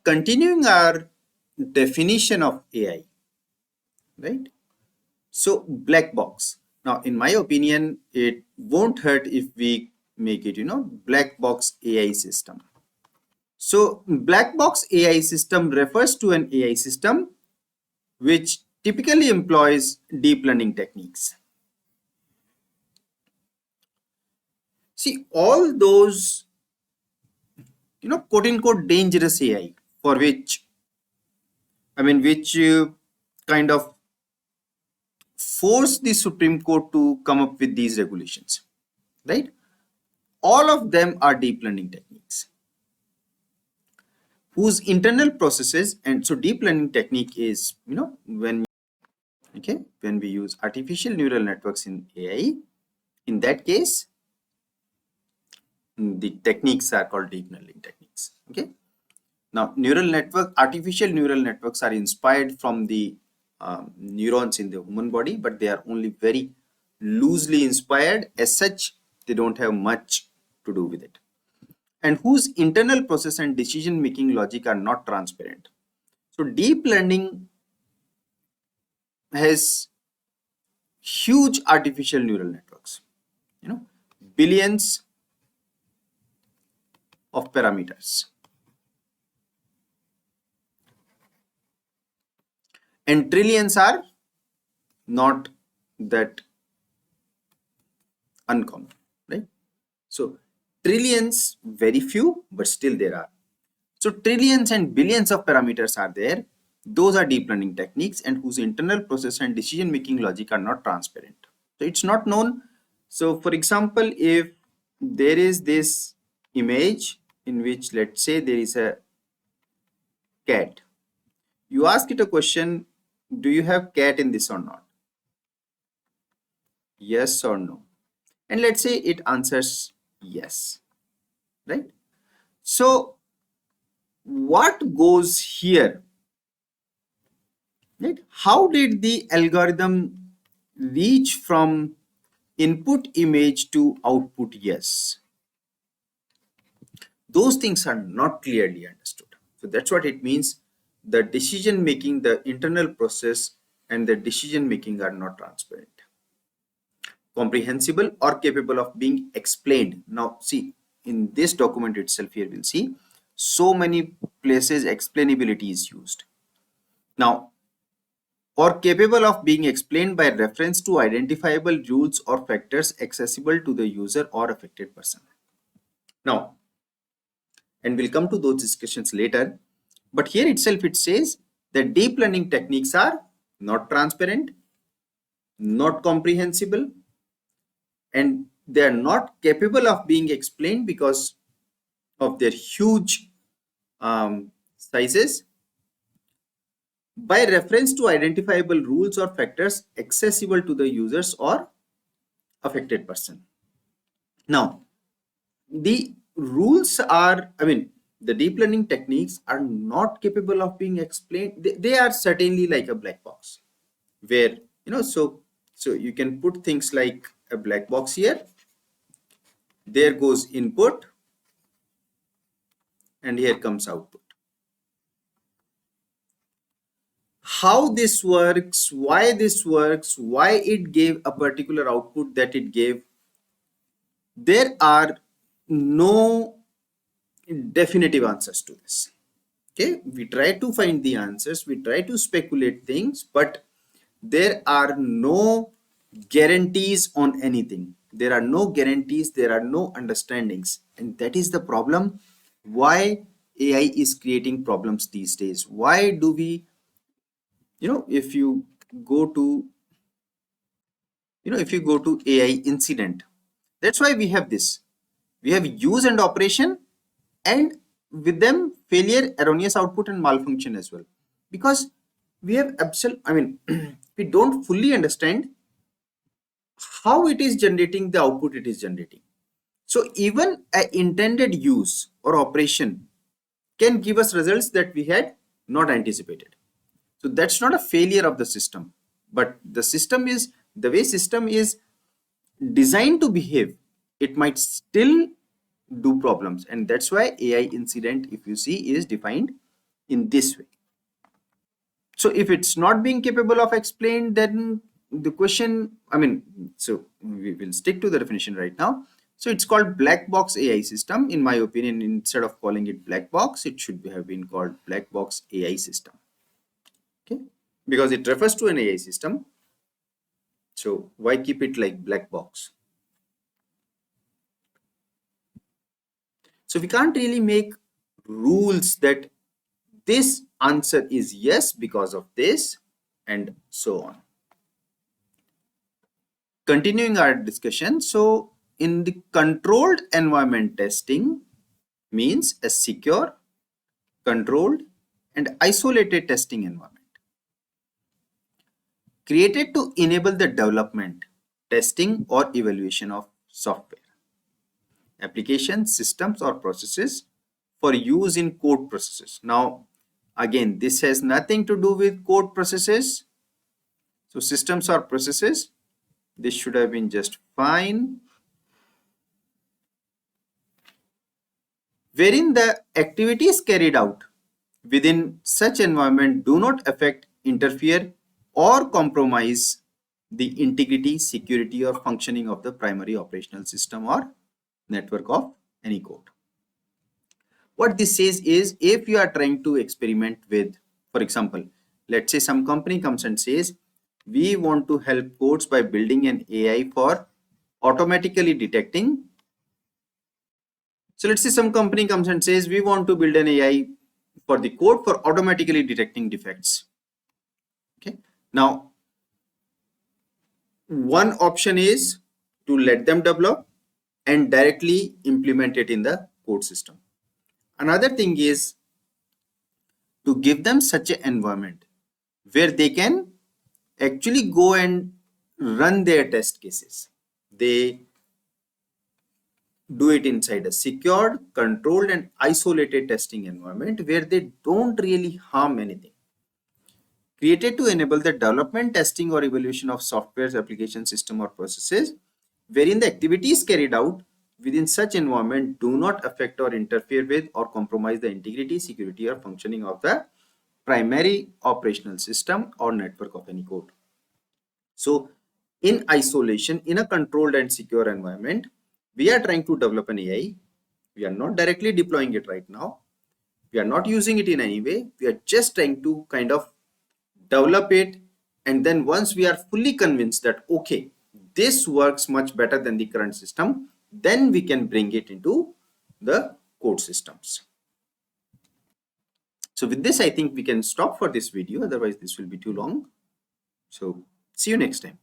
continuing our definition of AI, right? So black box. Now, in my opinion, it won't hurt if we make it, black box AI system. So black box AI system refers to an AI system which typically employs deep learning techniques. See, all those, quote unquote dangerous AI for which, which kind of force the Supreme Court to come up with these regulations, right? All of them are deep learning techniques whose internal processes, and so deep learning technique is, when we use artificial neural networks in AI, in that case, the techniques are called deep learning techniques. Okay. Now, artificial neural networks are inspired from the neurons in the human body, but they are only very loosely inspired. As such, they don't have much to do with it, and whose internal process and decision making logic are not transparent. So deep learning has huge artificial neural networks, billions of parameters, and trillions are not that uncommon, right? So trillions, very few, but still there are. So trillions and billions of parameters are there. Those are deep learning techniques and whose internal process and decision making logic are not transparent. So it's not known. So for example, if there is this image in which, let's say, there is a cat, you ask it a question, do you have cat in this or not? Yes or no? And let's say it answers yes, right? So what goes here, right? How did the algorithm reach from input image to output yes? Those things are not clearly understood. So that's what it means. The decision making, the internal process and the decision making are not transparent, comprehensible, or capable of being explained. Now see, in this document itself, here we'll see so many places explainability is used. Now, or capable of being explained by reference to identifiable rules or factors accessible to the user or affected person. Now, and we'll come to those discussions later, but here itself it says that deep learning techniques are not transparent, not comprehensible, and they are not capable of being explained because of their huge sizes, by reference to identifiable rules or factors accessible to the users or affected person. Now, the rules are, the deep learning techniques are not capable of being explained. They are certainly like a black box where, so you can put things like a black box here. There goes input and here comes output. How this works, why it gave a particular output that it gave, there are no definitive answers to this. Okay, we try to find the answers, we try to speculate things, but there are no guarantees on anything. There are no guarantees, there are no understandings, and that is the problem. Why AI is creating problems these days? Why do we, if you go to AI incident, that's why we have this. We have use and operation, and with them failure, erroneous output, and malfunction as well, because we have we don't fully understand how it is generating the output it is generating. So even an intended use or operation can give us results that we had not anticipated. So that's not a failure of the system, but the way system is designed to behave, it might still do problems, and that's why AI incident, if you see, is defined in this way. So if it's not being capable of explained, then the question, so we will stick to the definition right now. So it's called black box AI system. In my opinion, instead of calling it black box, it should have been called black box AI system. Okay, because it refers to an AI system. So why keep it like black box? So we can't really make rules that this answer is yes because of this and so on. Continuing our discussion, so in the controlled environment testing means a secure, controlled and isolated testing environment created to enable the development, testing or evaluation of software, applications, systems or processes for use in code processes. Now again, this has nothing to do with code processes. So systems or processes, this should have been just fine. Wherein the activities carried out within such environment do not affect, interfere or compromise the integrity, security or functioning of the primary operational system or network of any code. What this says is, if you are trying to experiment with, for example, let's say some company comes and says, we want to help codes by building an AI for automatically detecting. So let's say some company comes and says, we want to build an AI for the code for automatically detecting defects. Okay. Now, one option is to let them develop and directly implement it in the code system. Another thing is to give them such an environment where they can actually go and run their test cases. They do it inside a secured, controlled and isolated testing environment where they don't really harm anything. Created to enable the development, testing or evaluation of softwares, application system or processes, wherein the activities carried out within such environment do not affect or interfere with or compromise the integrity, security or functioning of the primary operational system or network of any code. So in isolation, in a controlled and secure environment, we are trying to develop an AI. We are not directly deploying it right now. We are not using it in any way. We are just trying to kind of develop it. And then once we are fully convinced that, okay, this works much better than the current system, then we can bring it into the code systems. So with this, I think we can stop for this video. Otherwise, this will be too long. So see you next time.